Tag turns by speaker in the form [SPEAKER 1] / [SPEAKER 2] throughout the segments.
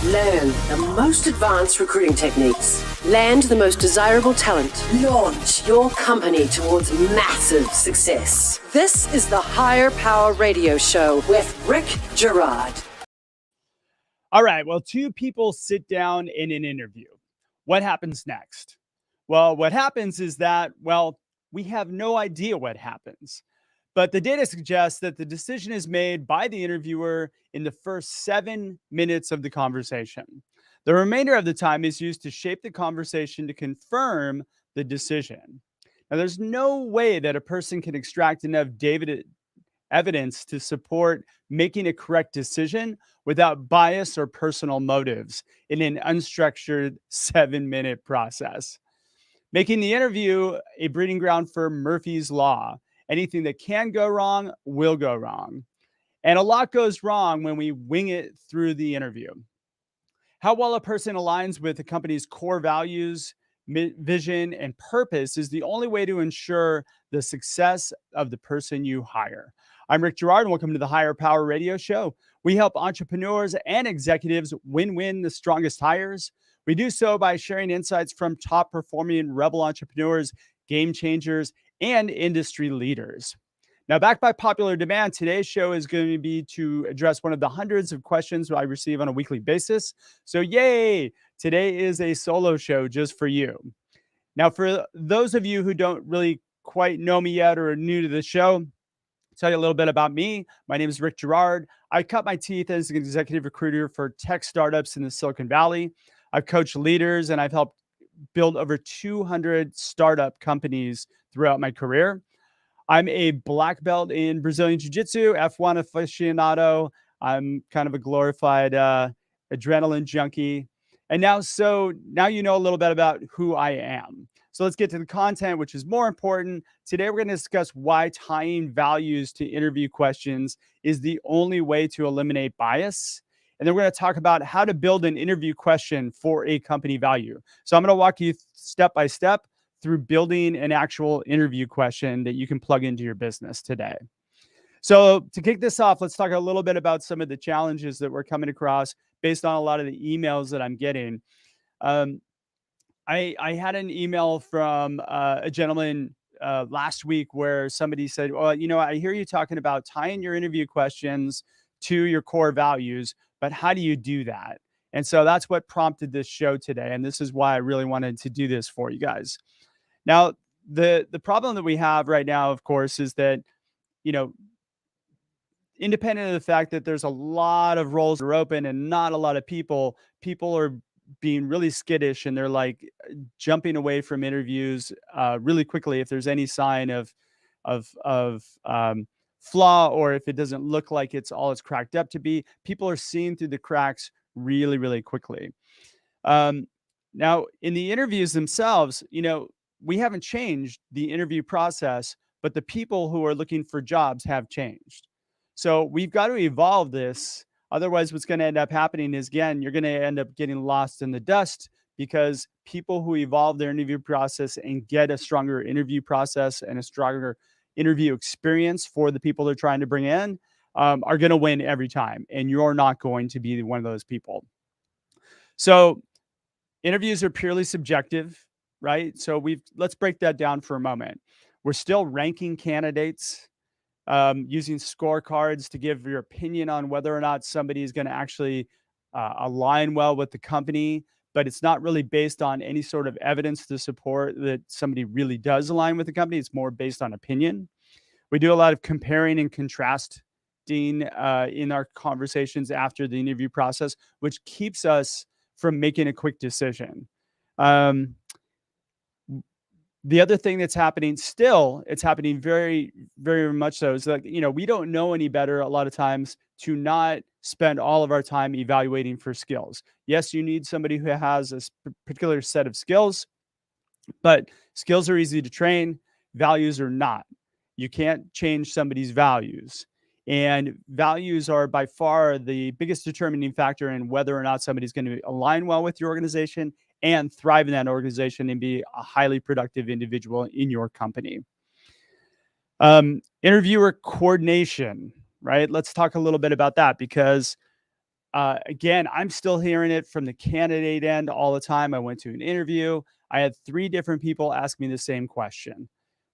[SPEAKER 1] Learn the most advanced recruiting techniques. Land the most desirable talent. Launch your company towards massive success. This is the Higher Power Radio Show with Rick Girard.
[SPEAKER 2] All right, well, two people sit down in an interview. What happens next? Well, what happens is that, we have no idea what happens. But the data suggests that the decision is made by the interviewer in the first 7 minutes of the conversation. The remainder of the time is used to shape the conversation to confirm the decision. Now, there's no way that a person can extract enough evidence to support making a correct decision without bias or personal motives in an unstructured 7-minute process. Making the interview a breeding ground for Murphy's Law. Anything that can go wrong will go wrong. And a lot goes wrong when we wing it through the interview. How well a person aligns with a company's core values, vision, and purpose is the only way to ensure the success of the person you hire. I'm Rick Girard, and welcome to the Higher Power Radio Show. We help entrepreneurs and executives win the strongest hires. We do so by sharing insights from top-performing rebel entrepreneurs, game changers, and industry leaders. Now, backed by popular demand, today's show is going to be to address one of the hundreds of questions I receive on a weekly basis. So yay! Today is a solo show just for you. Now, for those of you who don't really quite know me yet or are new to the show, I'll tell you a little bit about me. My name is Rick Girard. I cut my teeth as an executive recruiter for tech startups in the Silicon Valley. I've coached leaders and I've helped build over 200 startup companies throughout my career. I'm a black belt in Brazilian Jiu-Jitsu, F1 aficionado. I'm kind of a glorified adrenaline junkie. And now you know a little bit about who I am. So let's get to the content, which is more important. Today, we're going to discuss why tying values to interview questions is the only way to eliminate bias. And then we're going to talk about how to build an interview question for a company value. So I'm going to walk you step by step through building an actual interview question that you can plug into your business today. So to kick this off, let's talk a little bit about some of the challenges that we're coming across based on a lot of the emails that I'm getting. I had an email from a gentleman last week where somebody said, well, I hear you talking about tying your interview questions to your core values, but how do you do that? And so that's what prompted this show today. And this is why I really wanted to do this for you guys. Now, the problem that we have right now, of course, is that, independent of the fact that there's a lot of roles that are open and not a lot of people are being really skittish and they're like jumping away from interviews really quickly if there's any sign of flaw, or if it doesn't look like it's all it's cracked up to be. People are seeing through the cracks really, really quickly. Now, in the interviews themselves, we haven't changed the interview process, but the people who are looking for jobs have changed. So we've got to evolve this. Otherwise, what's going to end up happening is, again, you're going to end up getting lost in the dust, because people who evolve their interview process and get a stronger interview process and a stronger interview experience for the people they're trying to bring in are going to win every time. And you're not going to be one of those people. So interviews are purely subjective, right? So let's break that down for a moment. We're still ranking candidates using scorecards to give your opinion on whether or not somebody is going to actually align well with the company, but it's not really based on any sort of evidence to support that somebody really does align with the company. It's more based on opinion. We do a lot of comparing and contrasting in our conversations after the interview process, which keeps us from making a quick decision. The other thing that's happening still, it's happening very, very much so, is that, we don't know any better a lot of times to not spend all of our time evaluating for skills. Yes, you need somebody who has a particular set of skills, but skills are easy to train. Values are not. You can't change somebody's values. And values are by far the biggest determining factor in whether or not somebody's going to align well with your organization and thrive in that organization and be a highly productive individual in your company. Interviewer coordination, right? Let's talk a little bit about that, because Again, I'm still hearing it from the candidate end all the time. I went to an interview. I had 3 different people ask me the same question.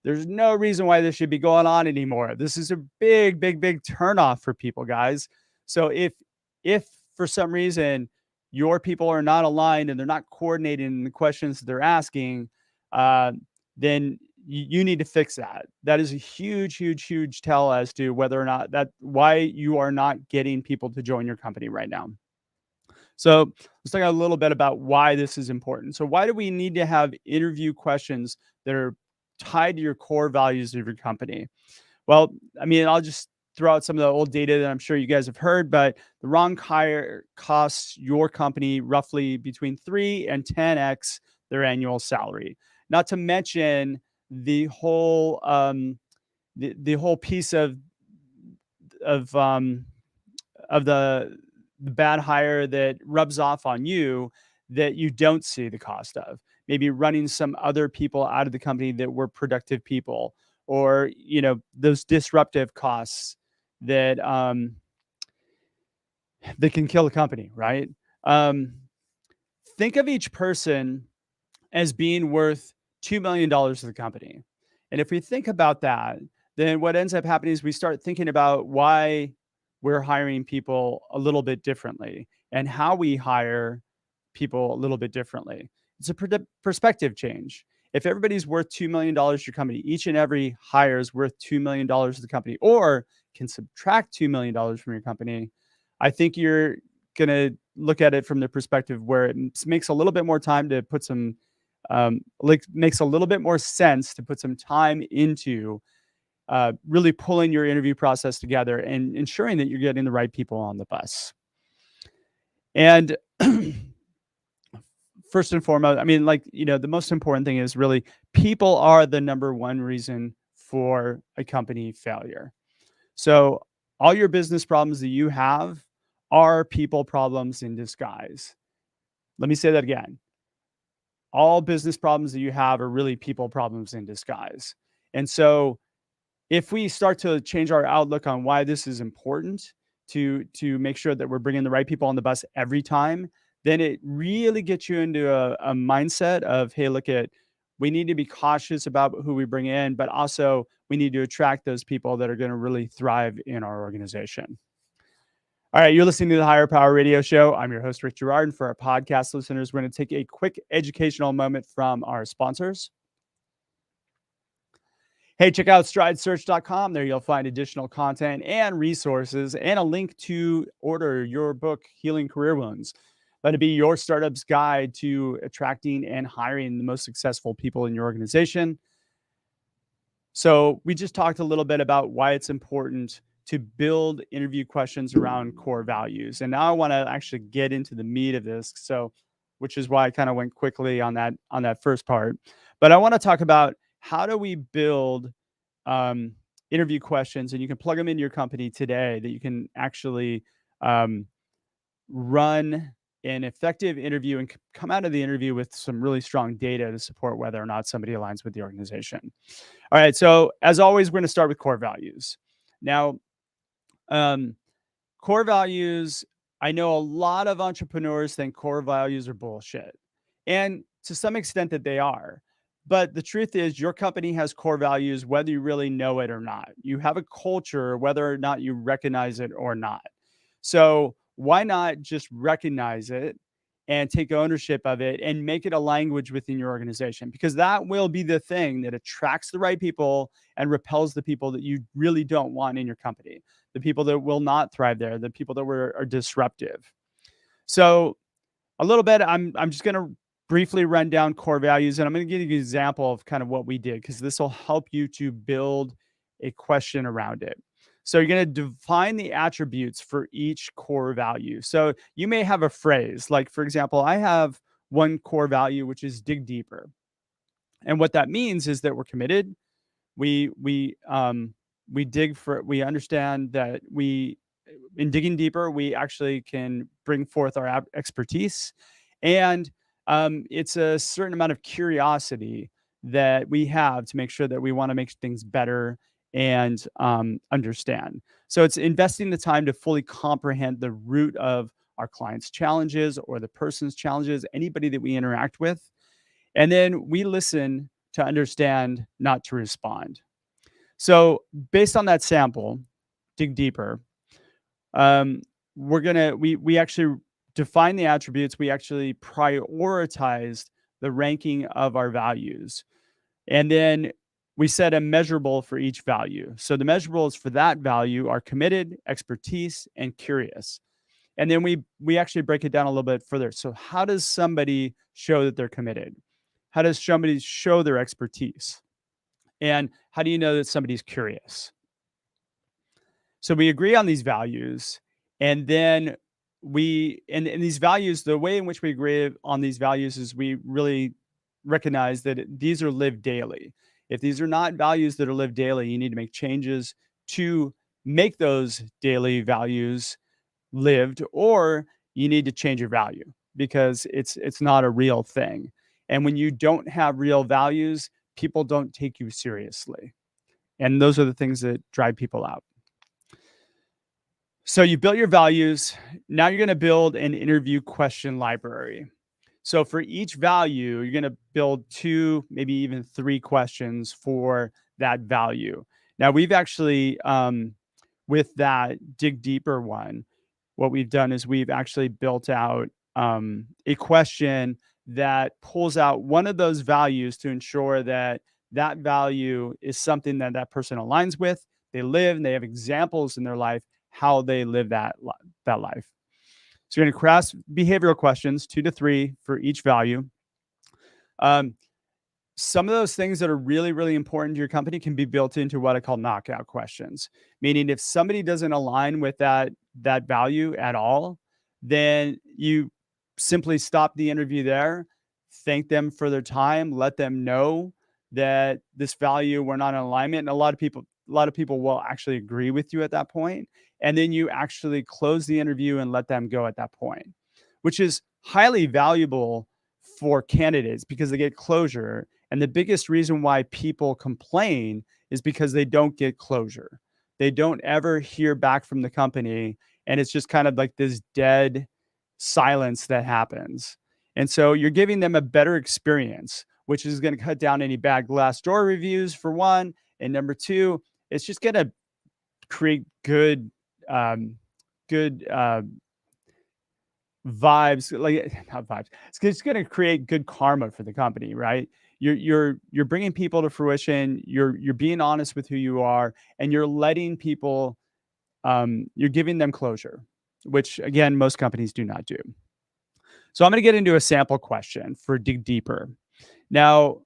[SPEAKER 2] There's no reason why this should be going on anymore. This is a big, big, big turnoff for people, guys. So if for some reason your people are not aligned and they're not coordinating in the questions that they're asking, uh, then you need to fix that. That is a huge, huge, huge tell as to whether or not why you are not getting people to join your company right now. So let's talk a little bit about why this is important. So why do we need to have interview questions that are tied to your core values of your company? Well, I mean, I'll just throw out some of the old data that I'm sure you guys have heard, but the wrong hire costs your company roughly between 3 and 10x their annual salary. Not to mention the whole the whole piece of um, of the bad hire that rubs off on you that you don't see the cost of. Maybe running some other people out of the company that were productive people, or those disruptive costs that that can kill the company, right? Um, think of each person as being worth $2 million to the company. And if we think about that, then what ends up happening is we start thinking about why we're hiring people a little bit differently and how we hire people a little bit differently. It's a perspective change. If everybody's worth $2 million to your company, each and every hire is worth $2 million to the company, or can subtract $2 million from your company, I think you're going to look at it from the perspective where it makes a little bit more time to put some makes a little bit more sense to put some time into really pulling your interview process together and ensuring that you're getting the right people on the bus. And first and foremost, I mean, the most important thing is really people are the number one reason for a company failure. So all your business problems that you have are people problems in disguise. Let me say that again. All business problems that you have are really people problems in disguise. And so if we start to change our outlook on why this is important to make sure that we're bringing the right people on the bus every time, then it really gets you into a mindset of, hey, we need to be cautious about who we bring in, but also we need to attract those people that are going to really thrive in our organization. All right, you're listening to the Hire Power Radio Show. I'm your host, Rick Girard. And for our podcast listeners, we're going to take a quick educational moment from our sponsors. Hey, check out stridesearch.com. There you'll find additional content and resources and a link to order your book, Healing Career Wounds. Let it be your startup's guide to attracting and hiring the most successful people in your organization. So we just talked a little bit about why it's important to build interview questions around core values. And now I want to actually get into the meat of this. So, which is why I kind of went quickly on that first part. But I want to talk about how do we build interview questions, and you can plug them into your company today that you can actually run an effective interview and come out of the interview with some really strong data to support whether or not somebody aligns with the organization. All right. So as always, we're going to start with core values. Now, core values, I know a lot of entrepreneurs think core values are bullshit. And to some extent that they are. But the truth is your company has core values, whether you really know it or not. You have a culture, whether or not you recognize it or not. So why not just recognize it and take ownership of it and make it a language within your organization? Because that will be the thing that attracts the right people and repels the people that you really don't want in your company, the people that will not thrive there, the people that are disruptive. So a little bit, I'm just going to briefly run down core values, and I'm going to give you an example of kind of what we did, because this will help you to build a question around it. So you're going to define the attributes for each core value. So you may have a phrase, like, for example, I have one core value, which is dig deeper. And what that means is that we're committed. We understand that in digging deeper, we actually can bring forth our expertise. And it's a certain amount of curiosity that we have to make sure that we want to make things better and understand. So it's investing the time to fully comprehend the root of our clients' challenges or the person's challenges, anybody that we interact with. And then we listen to understand, not to respond. So based on that sample, dig deeper. Um, we actually define the attributes. We actually prioritized the ranking of our values. And then we set a measurable for each value. So the measurables for that value are committed, expertise, and curious. And then we actually break it down a little bit further. So how does somebody show that they're committed? How does somebody show their expertise? And how do you know that somebody's curious? So we agree on these values, and then and these values, the way in which we agree on these values is we really recognize that these are lived daily. If these are not values that are lived daily, you need to make changes to make those daily values lived, or you need to change your value because it's not a real thing. And when you don't have real values, people don't take you seriously. And those are the things that drive people out. So you built your values. Now you're going to build an interview question library. So for each value, you're going to build 2, maybe even 3 questions for that value. Now we've actually, with that dig deeper one, what we've done is we've actually built out a question that pulls out one of those values to ensure that that value is something that that person aligns with. They live and they have examples in their life how they live that life. So you're going to craft behavioral questions, 2 to 3 for each value. Some of those things that are really, really important to your company can be built into what I call knockout questions. Meaning if somebody doesn't align with that value at all, then you simply stop the interview there, thank them for their time, let them know that this value, we're not in alignment. And a lot of people will actually agree with you at that point. And then you actually close the interview and let them go at that point, which is highly valuable for candidates because they get closure. And the biggest reason why people complain is because they don't get closure. They don't ever hear back from the company. And it's just kind of like this dead silence that happens. And so you're giving them a better experience, which is going to cut down any bad Glassdoor reviews for one. And number 2, it's just going to create good vibes, like not vibes. It's going to create good karma for the company, right? You're bringing people to fruition. You're being honest with who you are, and you're letting people. You're giving them closure, which again most companies do not do. So I'm going to get into a sample question for dig deeper. Now,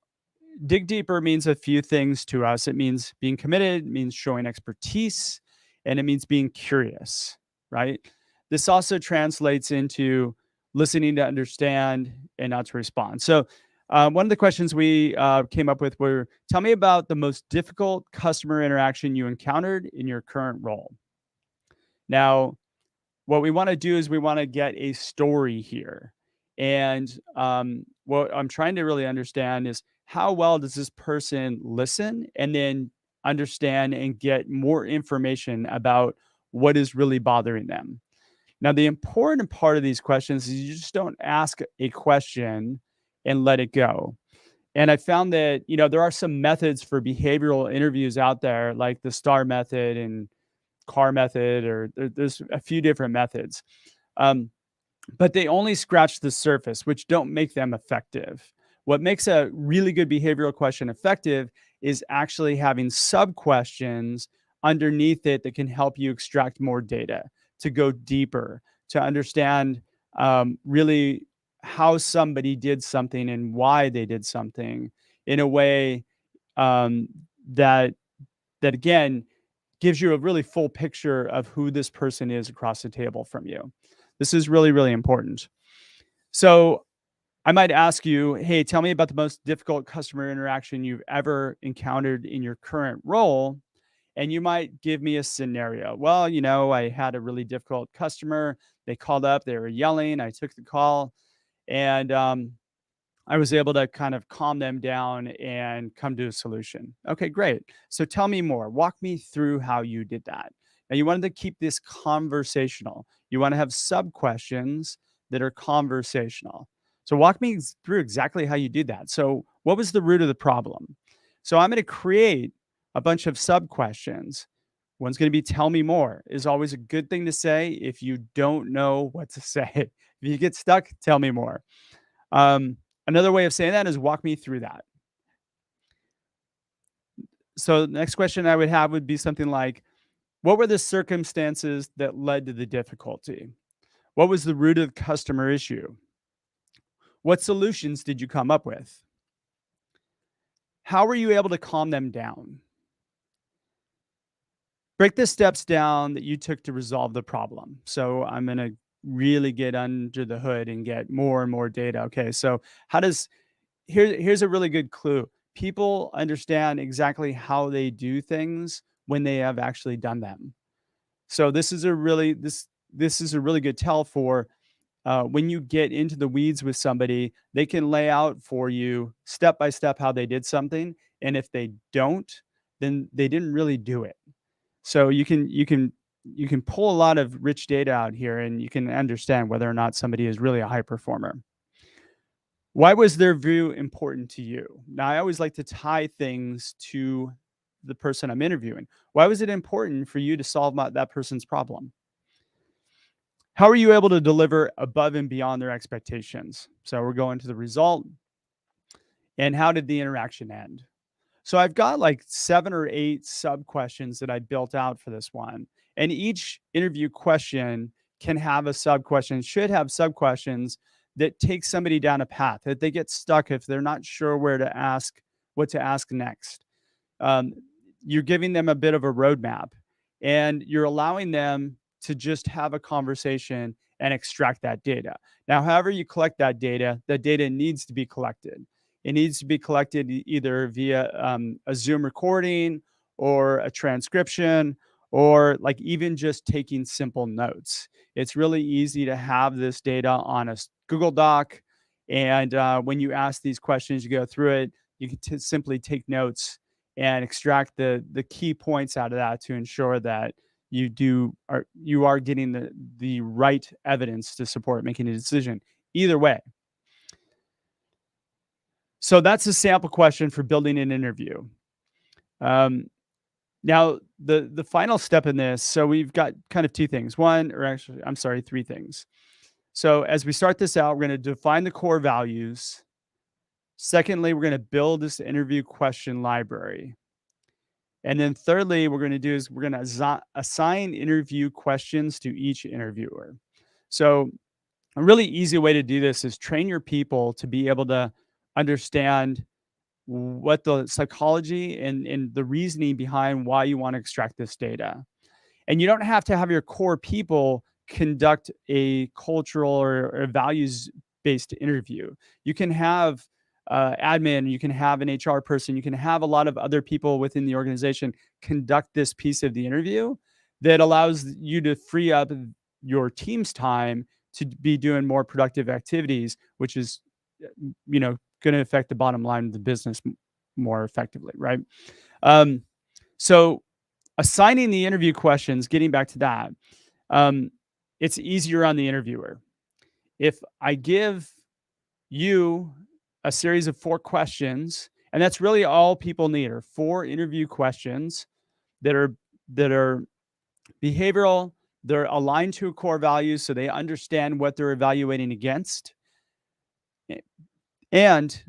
[SPEAKER 2] dig deeper means a few things to us. It means being committed, it means showing expertise, and it means being curious, right? This also translates into listening to understand and not to respond. So one of the questions we came up with were, tell me about the most difficult customer interaction you encountered in your current role. Now, what we want to do is we want to get a story here. And what I'm trying to really understand is how well does this person listen and then understand and get more information about what is really bothering them. Now, the important part of these questions is you just don't ask a question and let it go. And I found that, there are some methods for behavioral interviews out there, like the STAR method and CAR method, or there's a few different methods. But they only scratch the surface, which don't make them effective. What makes a really good behavioral question effective is actually having sub-questions underneath it that can help you extract more data, to go deeper, to understand really how somebody did something and why they did something in a way that again gives you a really full picture of who this person is across the table from you. This is really, really important. So I might ask you, hey, tell me about the most difficult customer interaction you've ever encountered in your current role. And you might give me a scenario. Well, I had a really difficult customer. They called up, they were yelling. I took the call, and I was able to kind of calm them down and come to a solution. Okay, great. So tell me more. Walk me through how you did that. Now, you wanted to keep this conversational. You want to have sub questions that are conversational. So, walk me through exactly how you do that. So, what was the root of the problem? So, I'm going to create a bunch of sub questions. One's going to be tell me more, is always a good thing to say if you don't know what to say. If you get stuck, tell me more. Another way of saying that is walk me through that. So the next question I would have would be something like, what were the circumstances that led to the difficulty? What was the root of the customer issue? What solutions did you come up with? How were you able to calm them down? Break the steps down that you took to resolve the problem. So I'm going to really get under the hood and get more and more data. Okay, so how does here's a really good clue. People understand exactly how they do things when they have actually done them. So this is a really good tell for when you get into the weeds with somebody. They can lay out for you step by step how they did something, and if they don't, then they didn't really do it. So you can pull a lot of rich data out here, and you can understand whether or not somebody is really a high performer. Why was their view important to you? Now, I always like to tie things to the person I'm interviewing. Why was it important for you to solve that person's problem? How are you able to deliver above and beyond their expectations? So we're going to the result. And how did the interaction end? So I've got like 7 or 8 sub questions that I built out for this one. And each interview question can have a sub question, should have sub questions that take somebody down a path that they get stuck if they're not sure what to ask next. Um, you're giving them a bit of a roadmap, and you're allowing them to just have a conversation and extract that data. Now, however you collect that data needs to be collected. It needs to be collected either via a Zoom recording or a transcription, or like even just taking simple notes. It's really easy to have this data on a Google Doc. And when you ask these questions, you go through it, you can simply take notes and extract the key points out of that to ensure that you are getting the right evidence to support making a decision either way. So that's a sample question for building an interview. Now, the final step in this, so we've got kind of 2 things. One, or actually, I'm sorry, 3 things. So as we start this out, we're going to define the core values. Secondly, we're going to build this interview question library. And then thirdly, we're going to do is we're going to assign interview questions to each interviewer. So a really easy way to do this is train your people to be able to understand what the psychology and the reasoning behind why you want to extract this data. And you don't have to have your core people conduct a cultural or values-based interview. You can have admin, you can have an HR person, you can have a lot of other people within the organization conduct this piece of the interview that allows you to free up your team's time to be doing more productive activities, which is, going to affect the bottom line of the business more effectively, right? So assigning the interview questions, getting back to that, it's easier on the interviewer. If I give you a series of 4 questions, and that's really all people need are 4 interview questions that are behavioral, they're aligned to core values, so they understand what they're evaluating against. And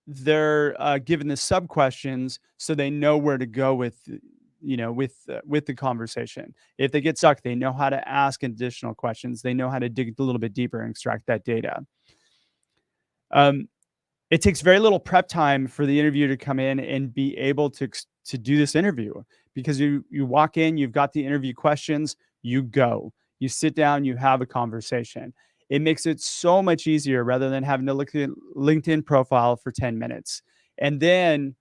[SPEAKER 2] they're given the sub questions so they know where to go with the conversation. If they get stuck, they know how to ask additional questions. They know how to dig a little bit deeper and extract that data. It takes very little prep time for the interviewer to come in and be able to do this interview, because you walk in, you've got the interview questions, you go, you sit down, you have a conversation. It makes it so much easier rather than having to look at LinkedIn profile for 10 minutes and then,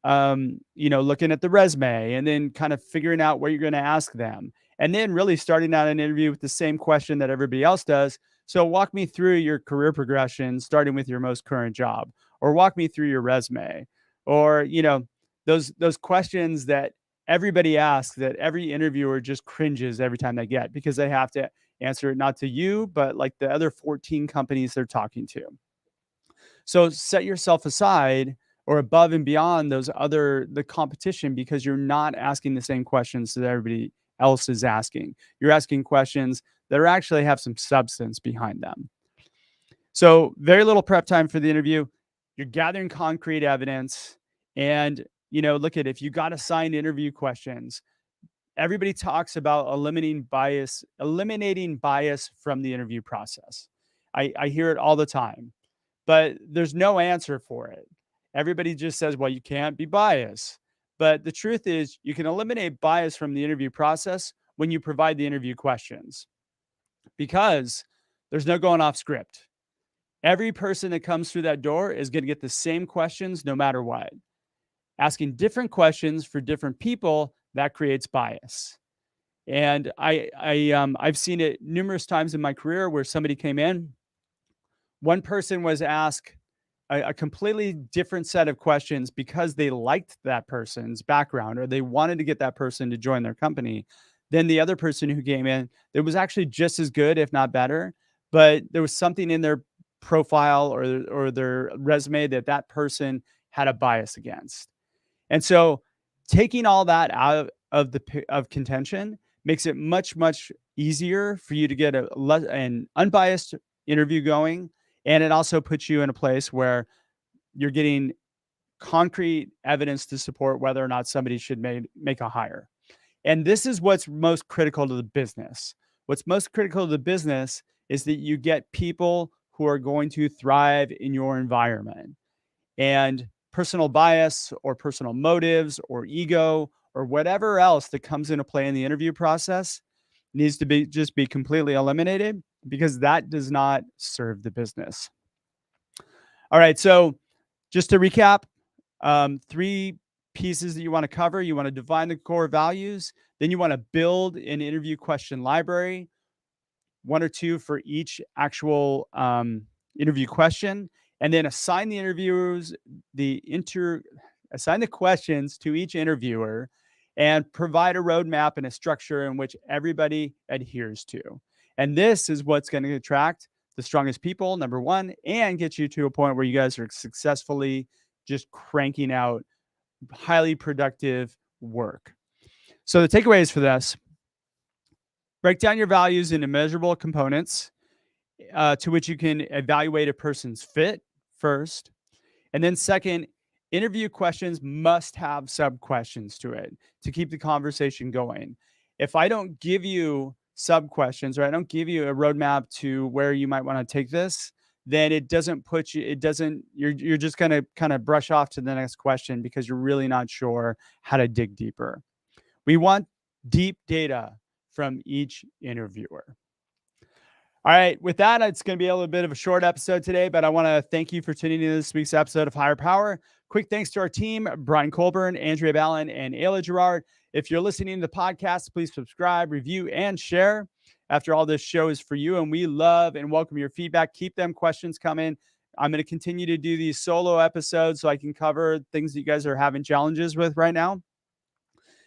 [SPEAKER 2] looking at the resume and then kind of figuring out what you're going to ask them. And then really starting out an interview with the same question that everybody else does. So walk me through your career progression, starting with your most current job, or walk me through your resume, or, those questions that everybody asks that every interviewer just cringes every time they get, because they have to answer it not to you, but like the other 14 companies they're talking to. So set yourself aside or above and beyond the competition, because you're not asking the same questions that everybody else is asking. You're asking questions that are actually have some substance behind them. So very little prep time for the interview. You're gathering concrete evidence. And, look at, if you got assigned interview questions, everybody talks about eliminating bias from the interview process. I hear it all the time, but there's no answer for it. Everybody just says, well, you can't be biased. But the truth is, you can eliminate bias from the interview process when you provide the interview questions, because there's no going off script. Every person that comes through that door is going to get the same questions no matter what. Asking different questions for different people, that creates bias. And I've seen it numerous times in my career where somebody came in, one person was asked a completely different set of questions because they liked that person's background or they wanted to get that person to join their company. Then the other person who came in, it was actually just as good, if not better, but there was something in their profile or their resume that person had a bias against. And so taking all that out of contention makes it much, much easier for you to get an unbiased interview going. And it also puts you in a place where you're getting concrete evidence to support whether or not somebody should make a hire. And this is what's most critical to the business. What's most critical to the business is that you get people who are going to thrive in your environment. And personal bias or personal motives or ego or whatever else that comes into play in the interview process needs to be completely eliminated, because that does not serve the business. All right. So just to recap, 3 pieces that you want to cover. You want to define the core values. Then you want to build an interview question library, 1 or 2 for each actual interview question, and then assign assign the questions to each interviewer and provide a roadmap and a structure in which everybody adheres to. And this is what's going to attract the strongest people, number 1, and get you to a point where you guys are successfully just cranking out highly productive work. So the takeaways for this: break down your values into measurable components to which you can evaluate a person's fit first. And then second, interview questions must have sub-questions to it to keep the conversation going. If I don't give you sub-questions, or I don't give you a roadmap to where you might want to take this, then you're just going to kind of brush off to the next question because you're really not sure how to dig deeper. We want deep data from each interviewer. All right, with that, it's going to be a little bit of a short episode today, but I want to thank you for tuning in to this week's episode of Hire Power. Quick thanks to our team, Brian Colburn, Andrea Ballin, and Ayla Gerard. If you're listening to the podcast, please subscribe, review, and share. After all, this show is for you, and we love and welcome your feedback. Keep them questions coming. I'm going to continue to do these solo episodes so I can cover things that you guys are having challenges with right now.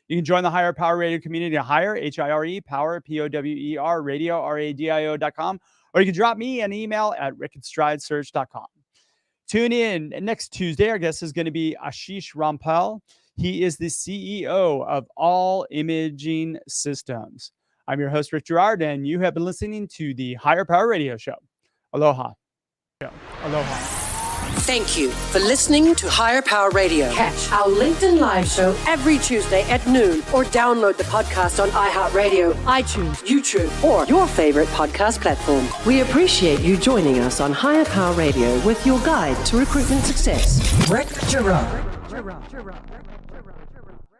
[SPEAKER 2] You can join the Hire Power Radio community at Hire, H-I-R-E, Power, P-O-W-E-R, radio, R-A-D-I-O.com, or you can drop me an email at rickandstridesearch.com. Tune in next Tuesday. Our guest is going to be Ashish Rampal. He is the CEO of All Imaging Systems. I'm your host, Rick Gerard, and you have been listening to the Hire Power Radio Show. Aloha. Aloha.
[SPEAKER 1] Thank you for listening to Hire Power Radio. Catch our LinkedIn Live show every Tuesday at noon, or download the podcast on iHeartRadio, iTunes, YouTube, or your favorite podcast platform. We appreciate you joining us on Hire Power Radio with your guide to recruitment success, Rick Gerard.